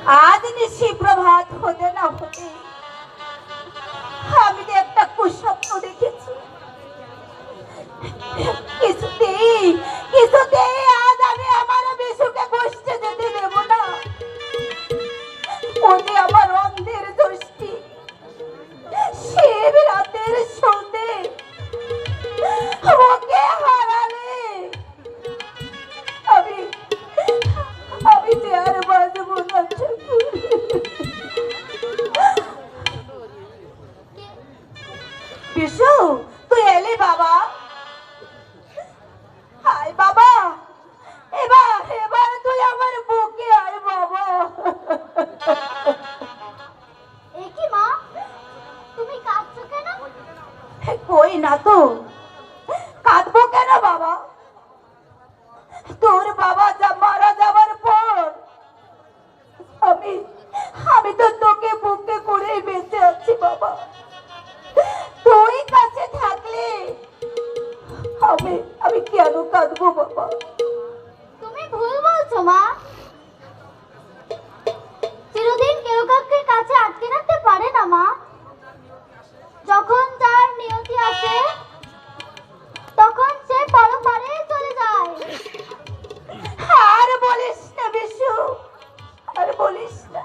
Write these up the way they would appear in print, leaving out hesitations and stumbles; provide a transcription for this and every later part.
আজ নিশি প্রভাত হতে না হতে আমি তো একটা কুস্বপ্ন দেখেছি। কিছুতেই কিছুতেই আজ আমি আমার বিশুকে বসতে যেতে দেব না। ও যে আমার অন্ধের দৃষ্টি, সে রাতের সন্ধে ওকে হারালে আমি আমি যে আর বাঁচব না। বিশু, তুই এলি বাবা? আয় বাবা, এবার এবার তুই আমার বুকে আয় বাবা। এ কি মা, তুমি কাঁদছো কেন? কই না তো, কাঁদবো কেন বাবা? তোর বাবা যা মারা যাবার পর আমি আমি তো তোকে বুকে করেই বেঁচে আছি বাবা। তুই কাছে থাকলে আমি আমি কেন কাঁদবো বাবা? তুমি ভুল বলছো মা। চিরদিন কেউ কাউকে কাছে আটকে রাখতে পারে না মা। যখন যার নিয়তি আসে তখন সে পরপারে চলে যায়। আর বলিস না বিশু, আর বলিস না।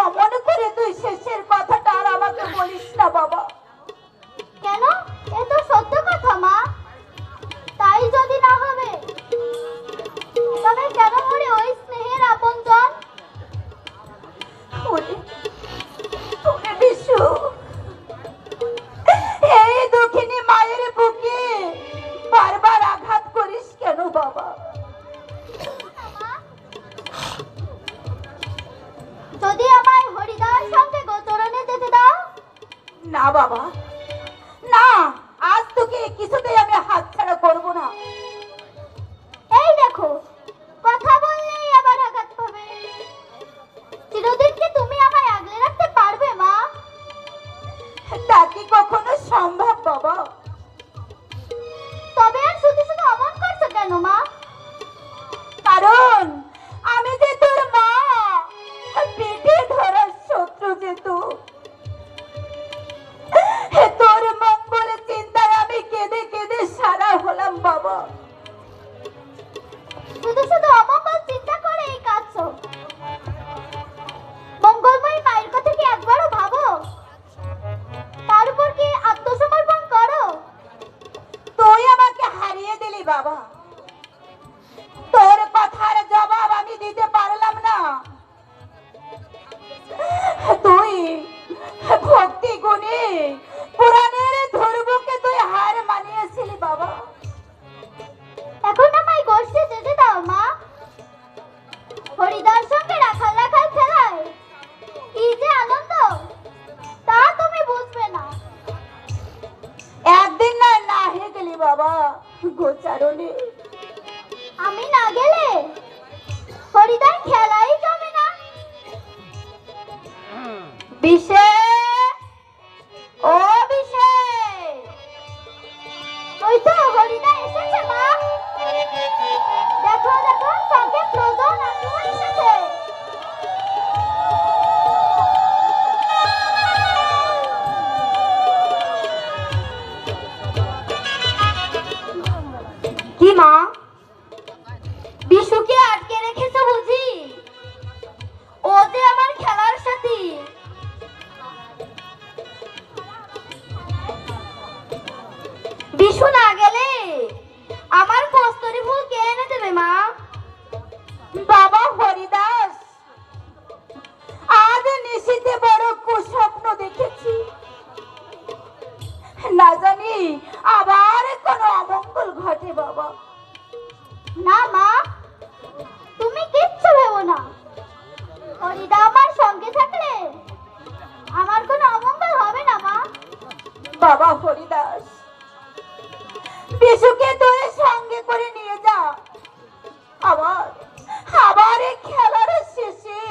অমন করে তুই শেষের কথাটা আর আমাকে বলিস না বাবা। কেন? এ তো সত্য কথা মা। তাই যদি না হবে তবে কেন মরে ওই স্নেহের আপনজন? বিশু, এই দুঃখিনী মায়ের বুকে বারবার আঘাত করিস কেন বাবা? যদি আমায় হরিদার সঙ্গে গোচরণে যেতে দাও। না বাবা, না, আজ তোকে কিছুতেই আমি হাতছাড়া করবো না। এই দেখো, কথা বললেই আবার আঘাত পাবে। চিরদিন কি তুমি আমায় আগলে রাখতে পারবে মা? তা কি কখনো সম্ভব বাবা? তবে আর শুধু শুধু অমন করছো কেন মা? কারণ আমি যে তোর মা, পেটে ধরার শত্রু যেহেতু তোর মঙ্গল চিন্তায় আমি কেঁদে কেঁদে সারা হলাম বাবা। শুধু শুধু অমঙ্গল চিন্তা করে এই কাঁদছো। মঙ্গলময়ী মায়ের কথা কি একবারও ভাবো? তার উপর কি আত্মসমর্পণ করো? তুই আমাকে হারিয়ে দিলি বাবা, তোর কথার জবাব আমি দিতে পারলাম না। তুই ভক্তি গুণে পুরাণের ধর্মকে তুই হার মানিয়েছিলি বাবা। এখন আমায় গোষ্ঠে যেতে দাও মা। হরিদার সঙ্গে রাখাল রাখাল খেলায় কি যে আনন্দ তা তুমি বুঝবে না। একদিন না হয়ে গেলি বাবা গোচারণে। আমি না গেলে হরিদার খেলাই জমে না। বিশে, ও বিশে, ওই তো হরিদা এসেছে মা। দেখো দেখো, সঙ্গে প্রজন আত্মা এসেছে। কি মা, বিশুকে আটকে রেখেছো বুঝি? ও যে আমার খেলার সাথী। বিশু না গেলে আমার কস্তরি ফুল কে এনে দেবে মা? বাবা হরিদাস, আজ নিশীথে বড় কুস্বপ্ন দেখেছি। না জানি আবার কোনো অমঙ্গল ঘটে বাবা। না মা, তুমি কিচ্ছু ভেবো না। হরিদা আমার সঙ্গে থাকলে আমার কোনো অমঙ্গল হবে না মা। বাবা হরিদাস, বিশুকে তুই সঙ্গে করে নিয়ে যা। আবার আবার এই খেলার শেষে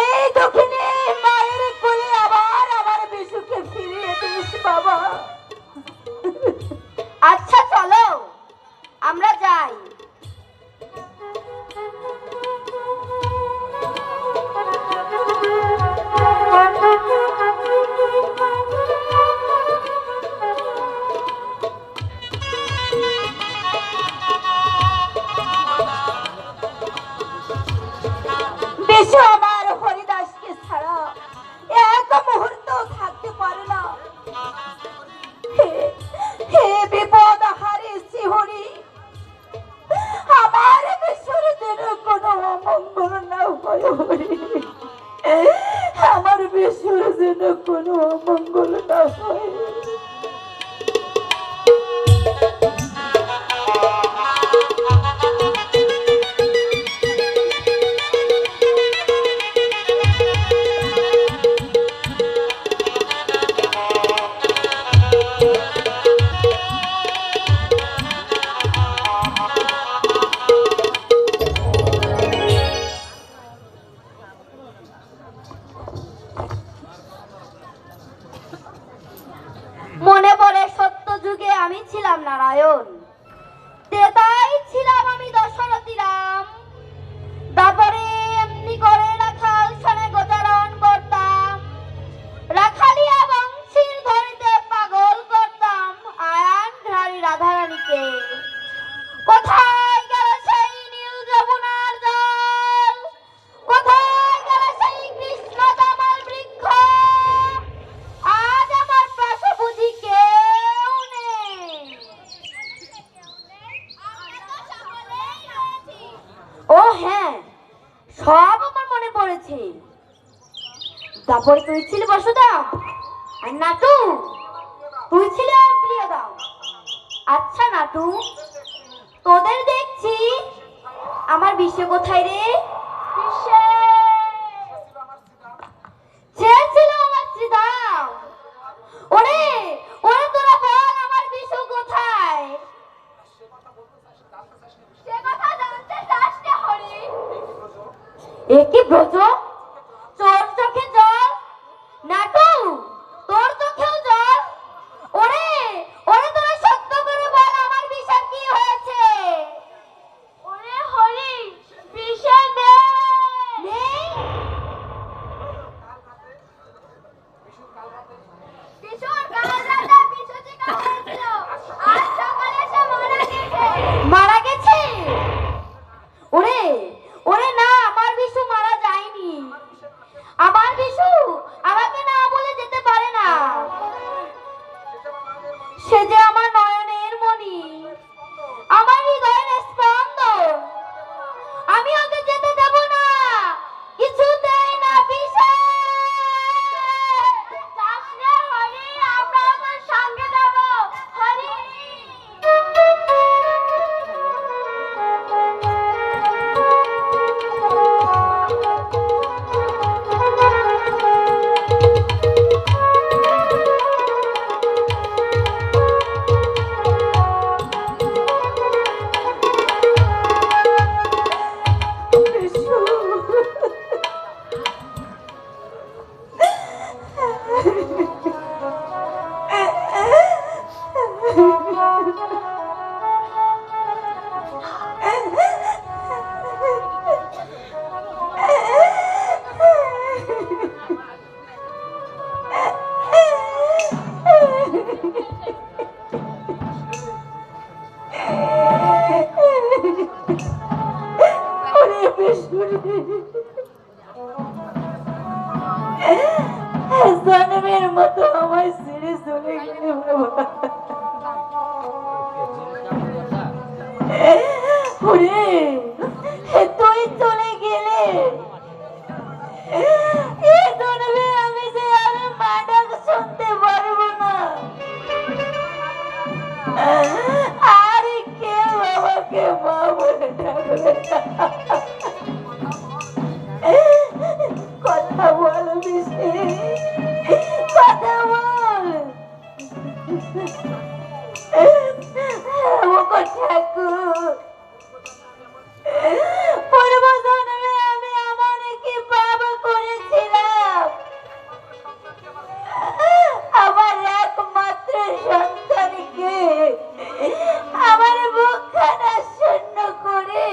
এই দক্ষিণে মায়ের কোলে আবার আমার বিশুকে ফিরিয়ে দিস বাবা। আচ্ছা চলো আমরা যাই। মনে পড়ে সত্য যুগে আমি ছিলাম নারায়ণ, তেতাই ছিলাম আমি দশরথী রাম। তারপরে এমনি করে রাখাল সনে গোচারণ করতাম, রাখালিয়া বংশীর ধরিতে পাগল করতাম আয়ান ঘাড়ি রাধারানীকে। কোথায় গেল সেই নীল যমুনার জল, কোথায় গেল সেই কৃষ্ণ দামাল বৃক্ষ, আজ আমার পাশে বুঝি কেউ নেই। ও হ্যাঁ, সব আমার মনে পড়েছে। তারপরে তুই ছিলি বসুদা, আর নাটু তুই ছিলি আমার প্রিয়দাম। আচ্ছা নাটু, তোদের দেখছি, আমার বিশ্ব কোথায় রে? সে ছিল আমার শ্রীদাম। ওরে ওরে তোরা বল আমার বিশ্ব কোথায়? সে কথা জানতে চাস না হরি? এ কি ব্রজ, তোর চোখে জল? নাটু তোর চোখেও জল? ওরে ওরে তোরা সত্য করে বল আমার বিষয় কি হয়েছে? ওরে হরি, বিষয় নেই। বিশুর কাল রাতে বিশু চিকা হয়েছিল, আজ সকালে সে মারা গেছে। ওরে ওরে না, আমার বিশু মারা যায়নি। আমার বিশু আমাকে না বলে যেতে পারে না। সে যে আমার নয়নের মণি, আমার হৃদয়ের স্পন্দন। আমি ওকে যেতে দেব না, কিছুতেই না। বিশু হরি, আমরা তোর সঙ্গে যাব। হরি জন্মের মতো আমায় ছেড়ে চলে গেলে বাবা। ওরে তুই চলে গেলে এ জন্মে আমি যে আর মা ডাক শুনতে পারবো না, আর কেউ আমাকে মা বলে ডাকবে না। কথা বল মিশে, কথা বল। ঠাকুর, পূর্ব জন্মে আমি এমন কি পাপ করেছিলাম, আমার একমাত্র সন্তানকে আমার মুখখানা শূন্য করে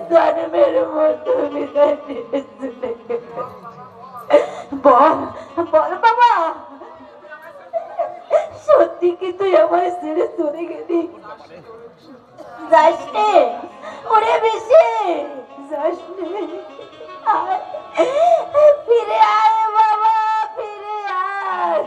জন্মের মতো বিদায় দিয়ে চলে গেল। বল বল বাবা, সত্যি কি তুই আমার ছেড়ে চলে গেলি? যাস নে ওরে, বেশি যাস নে, ফিরে আয় বাবা, ফিরে আয়।